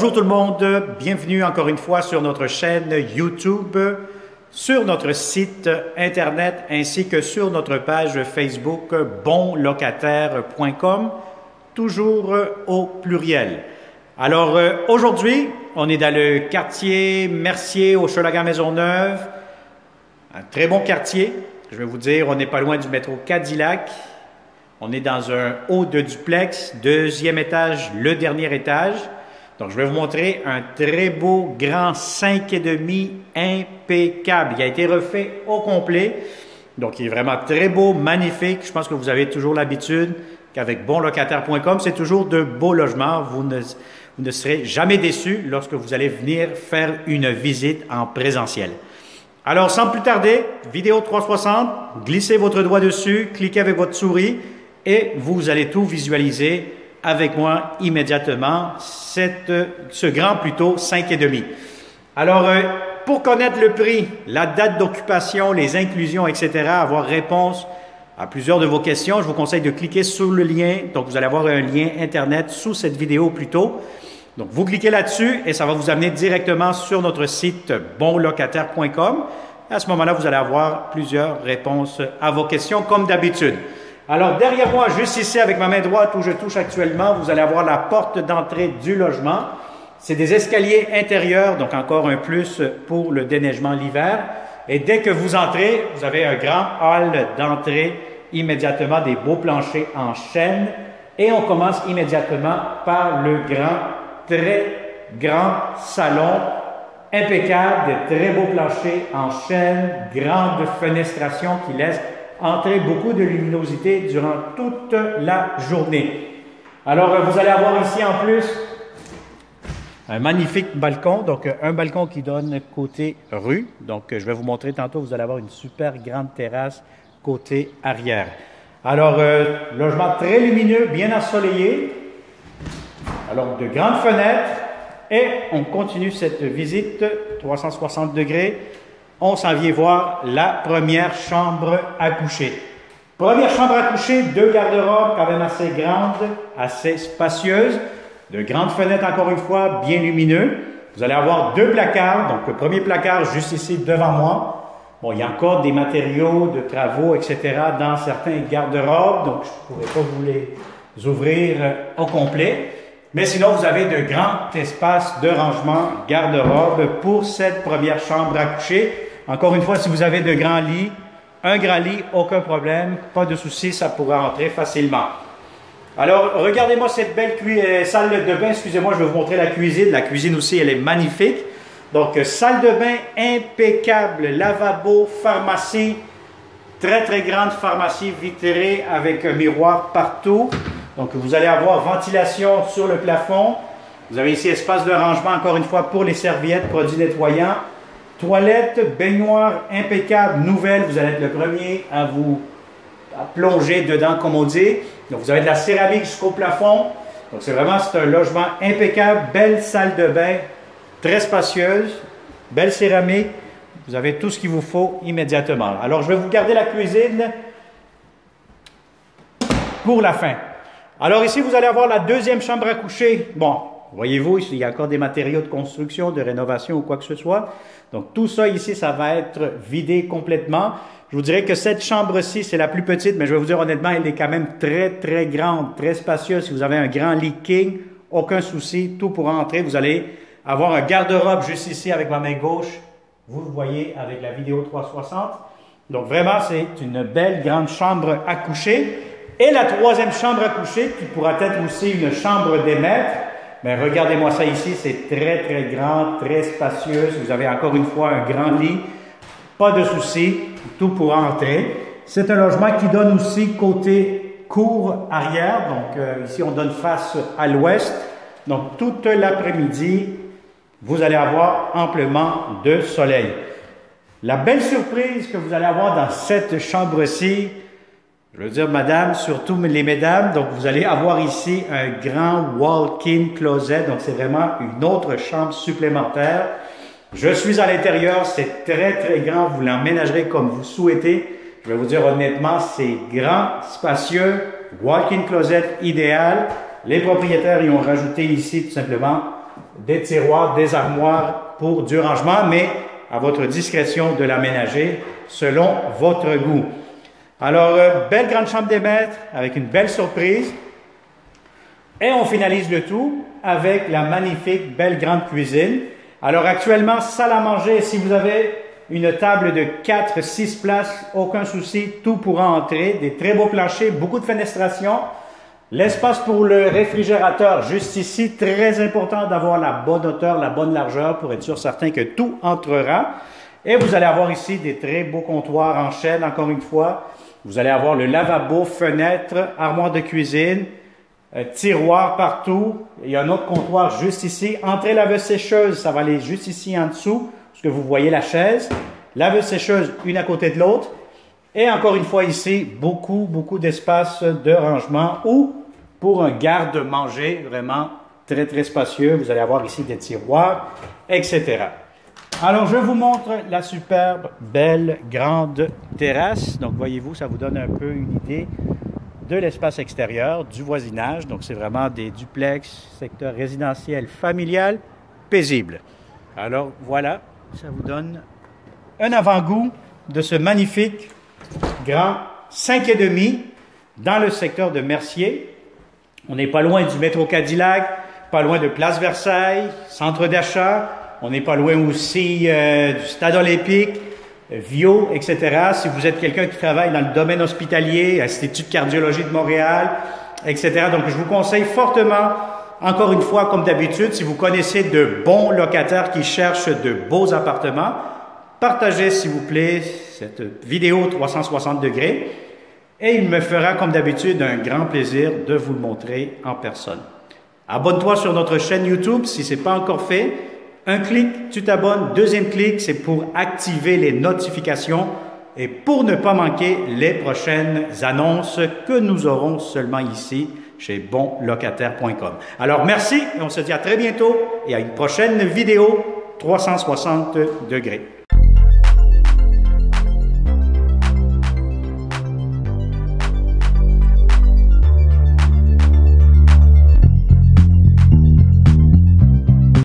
Bonjour tout le monde, bienvenue encore une fois sur notre chaîne YouTube, sur notre site internet ainsi que sur notre page Facebook bonlocataire.com, toujours au pluriel. Alors aujourd'hui, on est dans le quartier Mercier au Hochelaga-Maisonneuve, un très bon quartier. Je vais vous dire, on n'est pas loin du métro Cadillac. On est dans un haut de duplex, deuxième étage, le dernier étage. Donc, je vais vous montrer un très beau grand 5,5 impeccable. Il a été refait au complet. Donc, il est vraiment très beau, magnifique. Je pense que vous avez toujours l'habitude qu'avec bonlocataire.com, c'est toujours de beaux logements. Vous ne serez jamais déçus lorsque vous allez venir faire une visite en présentiel. Alors, sans plus tarder, vidéo 360, glissez votre doigt dessus, cliquez avec votre souris et vous allez tout visualiser avec moi immédiatement, ce grand plutôt 5,5. Alors, pour connaître le prix, la date d'occupation, les inclusions, etc., avoir réponse à plusieurs de vos questions, je vous conseille de cliquer sur le lien. Donc, vous allez avoir un lien Internet sous cette vidéo plutôt. Donc, vous cliquez là-dessus et ça va vous amener directement sur notre site bonlocataire.com. À ce moment-là, vous allez avoir plusieurs réponses à vos questions comme d'habitude. Alors, derrière moi, juste ici, avec ma main droite où je touche actuellement, vous allez avoir la porte d'entrée du logement. C'est des escaliers intérieurs, donc encore un plus pour le déneigement l'hiver. Et dès que vous entrez, vous avez un grand hall d'entrée, immédiatement des beaux planchers en chêne. Et on commence immédiatement par le très grand salon, impeccable, de très beaux planchers en chêne, grande fenestration qui laisse entrer beaucoup de luminosité durant toute la journée. Alors, vous allez avoir ici en plus un magnifique balcon, donc un balcon qui donne côté rue. Donc, je vais vous montrer tantôt, vous allez avoir une super grande terrasse côté arrière. Alors, logement très lumineux, bien ensoleillé. Alors, de grandes fenêtres. Et on continue cette visite 360 degrés. On s'en vient voir la première chambre à coucher. Première chambre à coucher, deux garde-robes quand même assez grandes, assez spacieuses. De grandes fenêtres encore une fois, bien lumineux. Vous allez avoir deux placards. Donc le premier placard juste ici devant moi. Bon, il y a encore des matériaux de travaux, etc. dans certains garde-robes. Donc je ne pourrais pas vous les ouvrir au complet. Mais sinon, vous avez de grands espaces de rangement garde-robe pour cette première chambre à coucher. Encore une fois, si vous avez de grands lits, un grand lit, aucun problème, pas de souci, ça pourra entrer facilement. Alors, regardez-moi cette belle salle de bain. Excusez-moi, je vais vous montrer la cuisine. La cuisine aussi, elle est magnifique. Donc, salle de bain impeccable, lavabo, pharmacie, très grande pharmacie vitrée avec un miroir partout. Donc, vous allez avoir ventilation sur le plafond. Vous avez ici espace de rangement, encore une fois, pour les serviettes, produits nettoyants. Toilette, baignoire impeccable, nouvelle. Vous allez être le premier à plonger dedans, comme on dit. Donc, vous avez de la céramique jusqu'au plafond. Donc, c'est un logement impeccable. Belle salle de bain, très spacieuse. Belle céramique. Vous avez tout ce qu'il vous faut immédiatement. Alors, je vais vous garder la cuisine pour la fin. Alors, ici, vous allez avoir la deuxième chambre à coucher. Bon, voyez-vous, il y a encore des matériaux de construction, de rénovation ou quoi que ce soit. Donc, tout ça ici, ça va être vidé complètement. Je vous dirais que cette chambre-ci, c'est la plus petite, mais je vais vous dire honnêtement, elle est quand même très grande, très spacieuse. Si vous avez un grand lit king, aucun souci, tout pourra entrer. Vous allez avoir un garde-robe juste ici avec ma main gauche. Vous le voyez avec la vidéo 360. Donc, vraiment, c'est une belle grande chambre à coucher. Et la troisième chambre à coucher, qui pourra être aussi une chambre des maîtres. Mais regardez-moi ça ici, c'est très grand, très spacieux. Vous avez encore une fois un grand lit, pas de souci, tout pourra entrer. C'est un logement qui donne aussi côté cour arrière. Donc ici, on donne face à l'ouest. Donc toute l'après-midi, vous allez avoir amplement de soleil. La belle surprise que vous allez avoir dans cette chambre-ci, je veux dire, madame, surtout les mesdames, donc vous allez avoir ici un grand walk-in closet, donc c'est vraiment une autre chambre supplémentaire. Je suis à l'intérieur, c'est très grand, vous l'emménagerez comme vous souhaitez. Je vais vous dire honnêtement, c'est grand, spacieux, walk-in closet idéal. Les propriétaires y ont rajouté ici tout simplement des tiroirs, des armoires pour du rangement, mais à votre discrétion de l'aménager selon votre goût. Alors, belle grande chambre des maîtres avec une belle surprise. Et on finalise le tout avec la magnifique belle grande cuisine. Alors actuellement, salle à manger, si vous avez une table de 4-6 places, aucun souci, tout pourra entrer. Des très beaux planchers, beaucoup de fenestration. L'espace pour le réfrigérateur, juste ici, très important d'avoir la bonne hauteur, la bonne largeur pour être sûr certain que tout entrera. Et vous allez avoir ici des très beaux comptoirs en chaîne, encore une fois. Vous allez avoir le lavabo, fenêtre, armoire de cuisine, tiroir partout. Il y a un autre comptoir juste ici. Entrée laveuse sécheuse, ça va aller juste ici en dessous, parce que vous voyez la chaise. Laveuse sécheuse, une à côté de l'autre. Et encore une fois ici, beaucoup d'espace de rangement ou pour un garde-manger vraiment très, très spacieux. Vous allez avoir ici des tiroirs, etc. Alors, je vous montre la superbe, belle, grande terrasse. Donc, voyez-vous, ça vous donne un peu une idée de l'espace extérieur, du voisinage. Donc, c'est vraiment des duplex, secteur résidentiel, familial, paisible. Alors, voilà, ça vous donne un avant-goût de ce magnifique grand 5,5 dans le secteur de Mercier. On n'est pas loin du métro Cadillac, pas loin de Place Versailles, centre d'achat. On n'est pas loin aussi du Stade olympique, Vio, etc. Si vous êtes quelqu'un qui travaille dans le domaine hospitalier, Institut de cardiologie de Montréal, etc. Donc, je vous conseille fortement, encore une fois, comme d'habitude, si vous connaissez de bons locataires qui cherchent de beaux appartements, partagez, s'il vous plaît, cette vidéo 360 degrés et il me fera, comme d'habitude, un grand plaisir de vous le montrer en personne. Abonne-toi sur notre chaîne YouTube si ce n'est pas encore fait. Un clic, tu t'abonnes. Deuxième clic, c'est pour activer les notifications et pour ne pas manquer les prochaines annonces que nous aurons seulement ici chez bonlocataire.com. Alors, merci et on se dit à très bientôt et à une prochaine vidéo 360 degrés.